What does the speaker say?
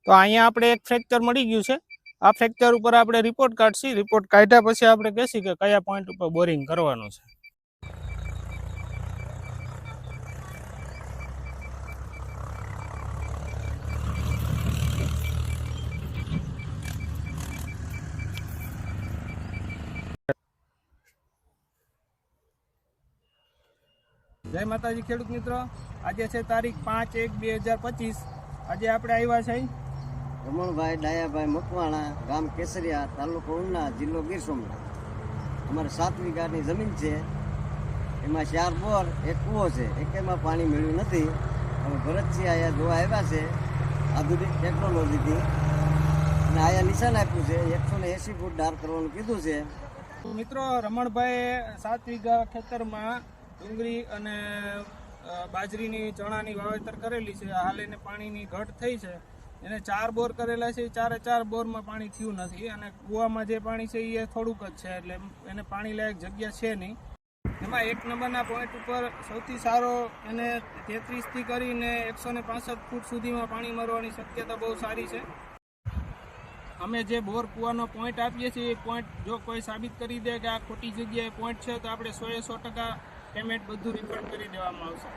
તો અહીંયા આપણે એક ફ્રેક્ચર મળી ગયું છે। આ ફ્રેક્ચર ઉપર આપણે રિપોર્ટ કાઢશી। રિપોર્ટ કાઢ્યા પછી આપણે કહેશી કે કયા પોઈન્ટ ઉપર બોરિંગ કરવાનું છે। જય માતાજી ખેડૂત મિત્રો, આજે છે તારીખ 5/1/2025। આજે આપણે આવ્યા છે રમણભાઈ ડાયાભાઈ મકવાણા, ગામ કેસરિયા, તાલુકો ઉના, જિલ્લો ગીર સોમનાથ। અમારે 7 વીઘાની જમીન છે, એમાં 4 બોર, એક કૂવો છે, એકેમાં પાણી મળ્યું નથી। અમે ભરતસિંહ અહીંયા જોવા આવ્યા છે આધુનિક ટેકનોલોજીથી, અને અહીંયા નિશાન આપ્યું છે 180 ફૂટ ડાર કરવાનું કીધું છે। મિત્રો, રમણભાઈ 7 વીઘા ખેતરમાં ડુંગળી અને બાજરીની ચણાની વાવેતર કરેલી છે। હાલ એને પાણીની ઘટ થઈ છે। એને 4 બોર કરેલા છે, 4 બોરમાં પાણી થયું નથી, અને કૂવામાં જે પાણી છે એ થોડુંક જ છે, એટલે એને પાણી લાયક જગ્યા છે નહીં। એમાં 1 નંબરના પોઈન્ટ ઉપર સૌથી સારો એને 33થી કરીને 165 ફૂટ સુધીમાં પાણી મરવાની શક્યતા બહુ સારી છે। અમે જે બોર કૂવાનો પોઈન્ટ આપીએ છીએ એ પોઈન્ટ જો કોઈ સાબિત કરી દે કે આ ખોટી જગ્યાએ પોઈન્ટ છે તો આપણે 100% પેમેન્ટ બધું રિફંડ કરી દેવામાં આવશે।